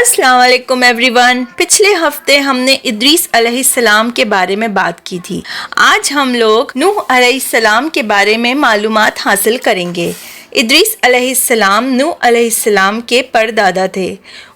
अस्सलाम वालेकुम एवरीवन। पिछले हफ्ते हमने इद्रीस अलैहिस्सलाम के बारे में बात की थी। आज हम लोग नूह अलैहिस्सलाम के बारे में मालूमात हासिल करेंगे। इद्रीस अलैहिस्सलाम नूह अलैहिस्सलाम के परदादा थे।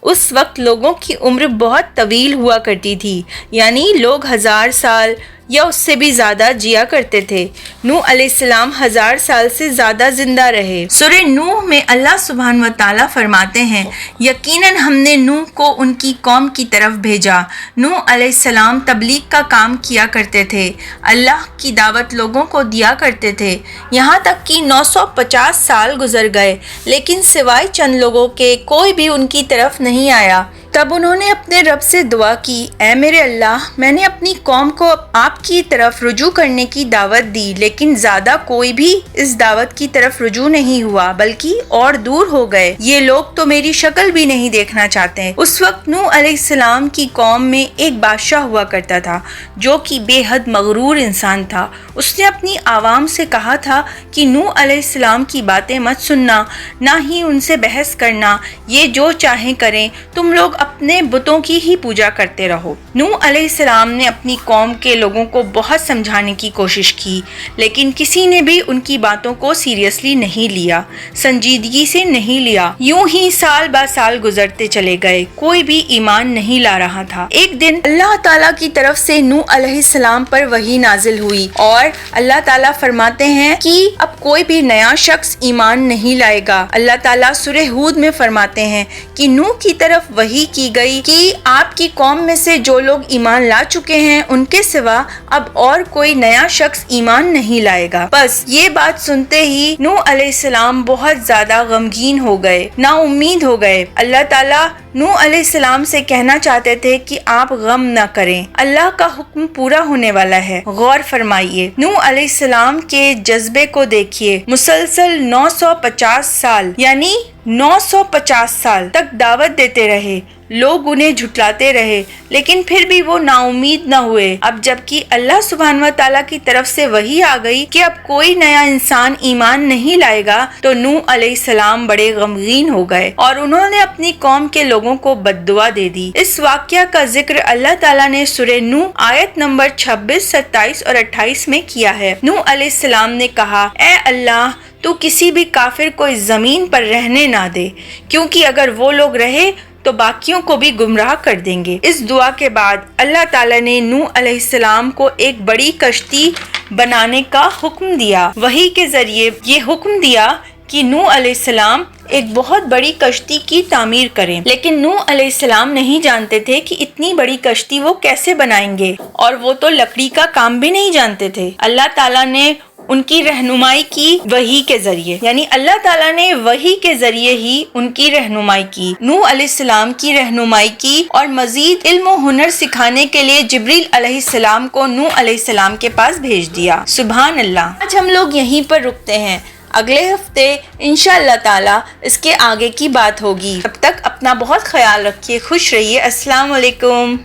उस वक्त लोगों की उम्र बहुत तवील हुआ करती थी, यानी लोग 1000 साल या उससे भी ज़्यादा जिया करते थे। नूह अलैहिस्सलाम 1000 साल से ज़्यादा ज़िंदा रहे। सूरह नूह में अल्लाह सुब्हान व तआला फरमाते हैं, यकीनन हमने नूह को उनकी कौम की तरफ भेजा। नूह अलैहिस्सलाम तबलीग का काम किया करते थे, अल्लाह की दावत लोगों को दिया करते थे, यहाँ तक कि 950 साल गुजर गए, लेकिन सिवाय चंद लोगों के कोई भी उनकी तरफ नहीं आया। तब उन्होंने अपने रब से दुआ की, ऐ मेरे अल्लाह, मैंने अपनी कौम को आपकी तरफ रुजू करने की दावत दी, लेकिन ज़्यादा कोई भी इस दावत की तरफ रुजू नहीं हुआ, बल्कि और दूर हो गए। ये लोग तो मेरी शक्ल भी नहीं देखना चाहते। उस वक्त नूह अलैहिस्सलाम की कौम में एक बादशाह हुआ करता था, जो कि बेहद मगरूर इंसान था। उसने अपनी आवाम से कहा था कि नूह अलैहिस्सलाम की बातें मत सुनना, ना ही उनसे बहस करना, ये जो चाहें करें, तुम लोग अपने बुतों की ही पूजा करते रहो। नूह अलैहिस्सलाम ने अपनी कौम के लोगों को बहुत समझाने की कोशिश की, लेकिन किसी ने भी उनकी बातों को सीरियसली नहीं लिया, संजीदगी से नहीं लिया। यूं ही साल बा साल गुजरते चले गए, कोई भी ईमान नहीं ला रहा था। एक दिन अल्लाह ताला की तरफ से नूह अलैहिस्सलाम पर वही नाजिल हुई और अल्लाह ताला फरमाते हैं कि अब कोई भी नया शख्स ईमान नहीं लाएगा। अल्लाह ताला सूरह हूद में फरमाते हैं कि नूह की तरफ वही की गई कि आपकी कौम में से जो लोग ईमान ला चुके हैं, उनके सिवा अब और कोई नया शख्स ईमान नहीं लाएगा। बस ये बात सुनते ही नूह अलैहिस्सलाम बहुत ज्यादा गमगीन हो गए, नाउम्मीद हो गए। अल्लाह ताला नूह अलैहिस्सलाम से कहना चाहते थे कि आप गम न करें, अल्लाह का हुक्म पूरा होने वाला है। गौर फरमाइए, नूह अलैहिस्सलाम के जज्बे को देखिए। मुसलसल 950 साल यानी 950 साल तक दावत देते रहे, लोग उन्हें झुटलाते रहे, लेकिन फिर भी वो नाउम्मीद न हुए। अब जबकि अल्लाह सुब्हान व तआला की तरफ से वही आ गई कि अब कोई नया इंसान ईमान नहीं लाएगा, तो नूह अलैहिस्सलाम बड़े गमगीन हो गए और उन्होंने अपनी कौम के लोगों को बद्दुआ दे दी। इस वाकया का जिक्र अल्लाह ताला ने सूरह नूह आयत नंबर 26, 27 और 28 में किया है। नूह अलैहिस्सलाम ने कहा, ऐ अल्लाह, तू किसी भी काफिर को इस जमीन पर रहने ना दे, क्योंकि अगर वो लोग रहे तो बाकियों को भी गुमराह कर देंगे। इस दुआ के बाद अल्लाह ताला ने नूह अलैहिस्सलाम को एक बड़ी कश्ती बनाने का हुक्म दिया। वही के जरिए ये हुक्म दिया कि नूह अलैहिस्सलाम एक बहुत बड़ी कश्ती की तामीर करें, लेकिन नूह अलैहिस्सलाम नहीं जानते थे कि इतनी बड़ी कश्ती वो कैसे बनाएंगे, और वो तो लकड़ी का काम भी नहीं जानते थे। अल्लाह ताला ने उनकी रहनुमाई की वही के जरिए, यानी अल्लाह ताला ने वही के जरिए ही उनकी रहनुमाई की, नूह अलैहिस्सलाम की रहनुमाई की, और मजीद इल्म और हुनर सिखाने के लिए जिब्रील अलैहिस्सलाम को नूह अलैहिस्सलाम के पास भेज दिया। सुभान अल्लाह। आज हम लोग यहीं पर रुकते हैं, अगले हफ्ते इंशाअल्लाह ताला इसके आगे की बात होगी। तब तक अपना बहुत ख्याल रखिए, खुश रहिए। अस्सलाम वालेकुम।